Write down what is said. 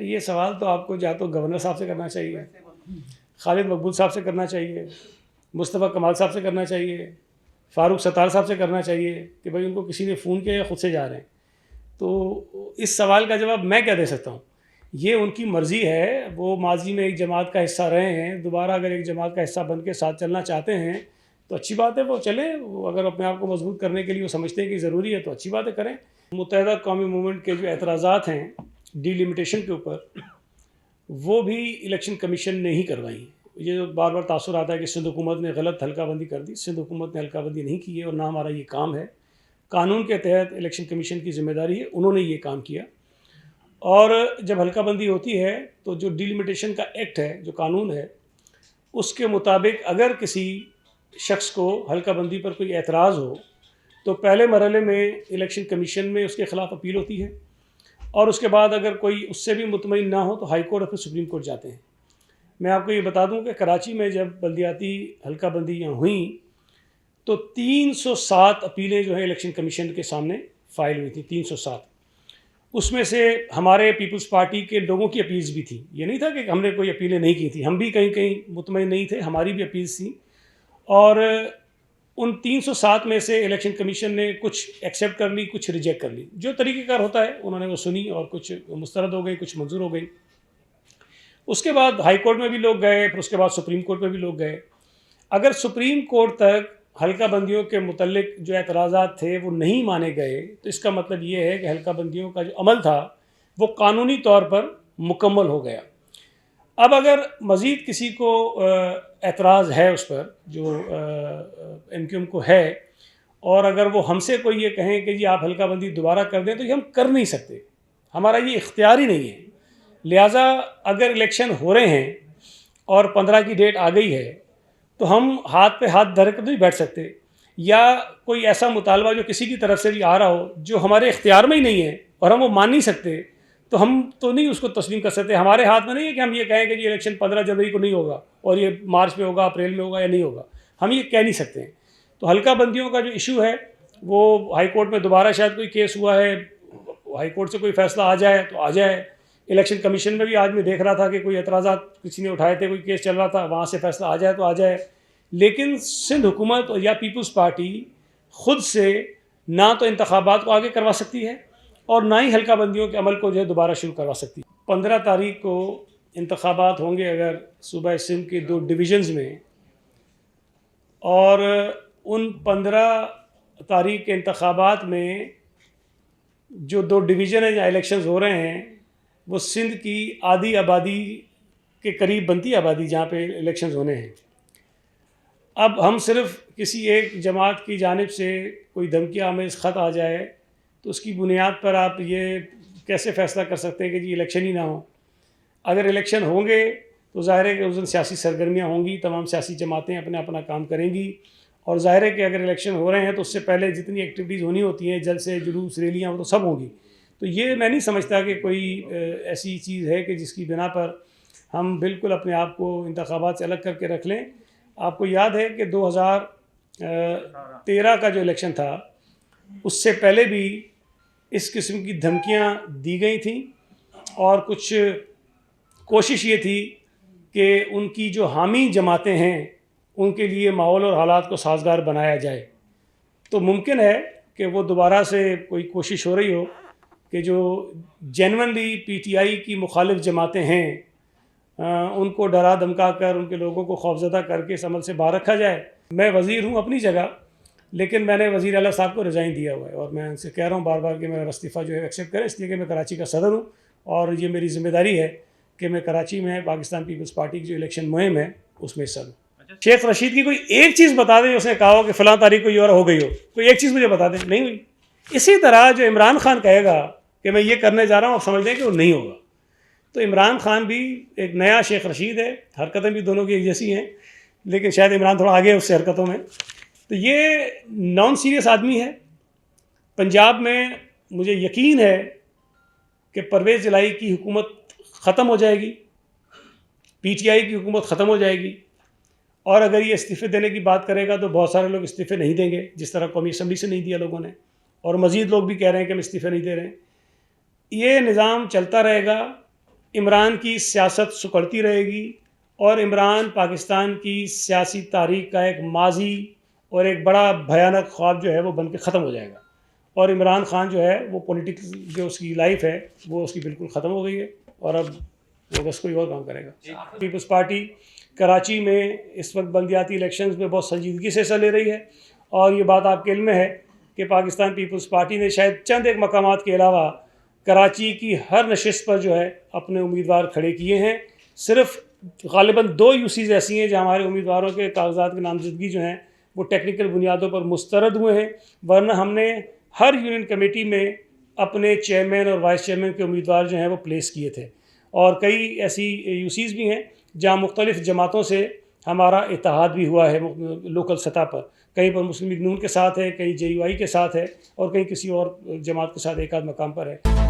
ये सवाल तो आपको या तो गवर्नर साहब से करना चाहिए, खालिद मकबूल साहब से करना चाहिए, मुस्तफ़ा कमाल साहब से करना चाहिए, फ़ारूक सत्तार साहब से करना चाहिए कि भाई उनको किसी ने फ़ोन किया या ख़ुद से जा रहे हैं। तो इस सवाल का जवाब मैं क्या दे सकता हूँ? ये उनकी मर्ज़ी है, वो माजी में एक जमात का हिस्सा रहे हैं, दोबारा अगर एक जमात का हिस्सा बन के साथ चलना चाहते हैं तो अच्छी बात है, वो चलें। वो अगर अपने आप को मजबूत करने के लिए वो समझते हैं कि ज़रूरी है तो अच्छी बात है, करें। मुत्तहिदा कौमी मूवमेंट के जो एतराज़ात हैं डिलिमिटेशन के ऊपर, वो भी इलेक्शन कमीशन ने ही करवाई। ये जो बार बार तासुर आता है कि सिंध हुकूमत ने गलत हल्काबंदी कर दी, सिंध हुकूमत ने हल्काबंदी नहीं की है और ना हमारा ये काम है। कानून के तहत इलेक्शन कमीशन की ज़िम्मेदारी है, उन्होंने ये काम किया। और जब हल्काबंदी होती है तो जो डिलिमिटेशन का एक्ट है, जो कानून है, उसके मुताबिक अगर किसी शख्स को हल्काबंदी पर कोई एतराज़ हो तो पहले मरहले में इलेक्शन कमीशन में उसके ख़िलाफ़ अपील होती है और उसके बाद अगर कोई उससे भी मुतमईन ना हो तो हाई कोर्ट और फिर सुप्रीम कोर्ट जाते हैं। मैं आपको ये बता दूं कि कराची में जब बल्दियाती हल्काबंदियाँ हुई तो 307 अपीलें जो हैं इलेक्शन कमीशन के सामने फ़ाइल हुई थी, 307। उसमें से हमारे पीपल्स पार्टी के लोगों की अपील्स भी थी। ये नहीं था कि हमने कोई अपीलें नहीं की थी, हम भी कहीं कहीं मुतमईन नहीं थे, हमारी भी अपील्स थी। और उन 307 में से इलेक्शन कमीशन ने कुछ एक्सेप्ट कर ली, कुछ रिजेक्ट कर ली। जो तरीक़ेकार होता है उन्होंने वो सुनी और कुछ मुस्तरद हो गई, कुछ मंजूर हो गई। उसके बाद हाई कोर्ट में भी लोग गए, फिर उसके बाद सुप्रीम कोर्ट में भी लोग गए। अगर सुप्रीम कोर्ट तक हल्काबंदियों के मुतल्लिक जो एतराज़ात थे वो नहीं माने गए तो इसका मतलब ये है कि हल्काबंदियों का जो अमल था वो कानूनी तौर पर मुकम्मल हो गया। अब अगर मज़ीद किसी को एतराज़ है उस पर जो MQM को है, और अगर वो हमसे कोई ये कहें कि जी आप हल्काबंदी दोबारा कर दें, तो ये हम कर नहीं सकते, हमारा ये इख्तियार ही नहीं है। लिहाजा अगर इलेक्शन हो रहे हैं और 15 की डेट आ गई है तो हम हाथ पे हाथ धर कर नहीं बैठ सकते, या कोई ऐसा मुतालबा जो किसी की तरफ से भी आ रहा हो जो हमारे इख्तियार में ही नहीं है और हम वो मान नहीं सकते, तो हम तो नहीं उसको तस्लीम कर सकते। हमारे हाथ में नहीं है कि हम ये कहें कि ये इलेक्शन 15 जनवरी को नहीं होगा और ये मार्च में होगा, अप्रैल में होगा या नहीं होगा, हम ये कह नहीं सकते हैं। तो हल्काबंदियों का जो इशू है वो हाई कोर्ट में दोबारा शायद कोई केस हुआ है, हाई कोर्ट से कोई फैसला आ जाए तो आ जाए। इलेक्शन कमीशन में भी आज मैं देख रहा था कि कोई एतराज़ात किसी ने उठाए थे, कोई केस चल रहा था, वहाँ से फैसला आ जाए तो आ जाए। लेकिन सिंध हुकूमत या पीपल्स पार्टी ख़ुद से ना तो इंतखाबात को आगे करवा सकती है और ना ही हल्काबंदियों के अमल को जो है दोबारा शुरू करवा सकती है। 15 तारीख को इंतखाबात होंगे अगर सूबा सिंध के 2 डिवीज़न्स में, और उन 15 तारीख के इंतखाबात में जो 2 डिवीज़न हैं जहाँ इलेक्शंस हो रहे हैं वो सिंध की आधी आबादी के करीब बनती आबादी जहाँ पे इलेक्शंस होने हैं। अब हम सिर्फ किसी एक जमात की जानिब से कोई धमकी आमेज़ ख़त आ जाए तो उसकी बुनियाद पर आप ये कैसे फ़ैसला कर सकते हैं कि जी इलेक्शन ही ना हो। अगर इलेक्शन होंगे तो ज़ाहिर है कि उस दिन सियासी सरगर्मियाँ होंगी, तमाम सियासी जमातें अपना अपना काम करेंगी, और ज़ाहिर है कि अगर इलेक्शन हो रहे हैं तो उससे पहले जितनी एक्टिविटीज़ होनी होती हैं, जलसे, जुलूस, रैलियाँ, वो तो सब होंगी। तो ये मैं नहीं समझता कि कोई ऐसी चीज़ है कि जिसकी बिना पर हम बिल्कुल अपने आप को इंतखाबात से अलग करके रख लें। आपको याद है कि 2013 का जो इलेक्शन था उससे पहले भी इस किस्म की धमकियां दी गई थी और कुछ कोशिश ये थी कि उनकी जो हामी जमातें हैं उनके लिए माहौल और हालात को साजगार बनाया जाए। तो मुमकिन है कि वो दोबारा से कोई कोशिश हो रही हो कि जो जेन्युइनली PTI की मुखालिफ जमातें हैं उनको डरा धमका कर उनके लोगों को खौफजदा करके इस अमल से बाहर रखा जाए। मैं वज़ीर हूँ अपनी जगह, लेकिन मैंने वज़ीर आला साहब को रिज़ाइन दिया हुआ है और मैं उनसे कह रहा हूँ बार बार कि मेरा इस्तीफ़ा जो है एक्सेप्ट करें, इसलिए कि मैं कराची का सदर हूँ और ये मेरी ज़िम्मेदारी है कि मैं कराची में पाकिस्तान पीपल्स पार्टी की जो इलेक्शन मुहिम है उसमें हिस्सा लूँ। शेख रशीद की कोई एक चीज़ बता दें उसने कहा हो कि फ़लाँ तारीख को ये और हो गई हो, कोई एक चीज़ मुझे बता दें, नहीं हुई। इसी तरह जो इमरान खान कहेगा कि मैं ये करने जा रहा हूँ, आप समझ लें कि वो नहीं होगा। तो इमरान खान भी एक नया शेख रशीद है, हरकतें भी दोनों की एक जैसी हैं, लेकिन शायद इमरान थोड़ा आगे है उससे हरकतों में। तो ये नॉन सीरियस आदमी है। पंजाब में मुझे यकीन है कि परवेज़ जलाई की हुकूमत ख़त्म हो जाएगी, PTI की हुकूमत ख़त्म हो जाएगी, और अगर ये इस्तीफ़े देने की बात करेगा तो बहुत सारे लोग इस्तीफ़े नहीं देंगे, जिस तरह कौमी असम्बली से नहीं दिया लोगों ने, और मज़ीद लोग भी कह रहे हैं कि हम इस्तीफ़े नहीं दे रहे हैं। ये निज़ाम चलता रहेगा। इमरान की सियासत सुकड़ती रहेगी और इमरान पाकिस्तान की सियासी तारीख का एक माजी और एक बड़ा भयानक ख्वाब जो है वो बन के ख़त्म हो जाएगा। और इमरान खान जो है वो पॉलिटिक्स जो उसकी लाइफ है वो उसकी बिल्कुल ख़त्म हो गई है और अब वो बस कोई और काम करेगा। पीपल्स पार्टी कराची में इस वक्त बल्दियाती इलेक्शंस में बहुत संजीदगी से हिस्सा ले रही है और ये बात आपके इल्म में है कि पाकिस्तान पीपल्स पार्टी ने शायद चंद एक मकामात के अलावा कराची की हर नशिस्त पर जो है अपने उम्मीदवार खड़े किए हैं। सिर्फ गालिबन 2 यूसीज़ ऐसी हैं जहाँ हमारे उम्मीदवारों के कागजात की नामजदगी जो हैं वो टेक्निकल बुनियादों पर मुस्तरद हुए हैं, वरना हमने हर यूनियन कमेटी में अपने चेयरमैन और वाइस चेयरमैन के उम्मीदवार जो हैं वो प्लेस किए थे। और कई ऐसी यूसीज़ भी हैं जहाँ मुख्तलिफ़ जमातों से हमारा इत्तेहाद भी हुआ है लोकल सतह पर। कहीं पर मुस्लिम लीग नून के साथ है, कहीं JUI के साथ है और कहीं किसी और जमात के साथ एक आध मकाम पर है।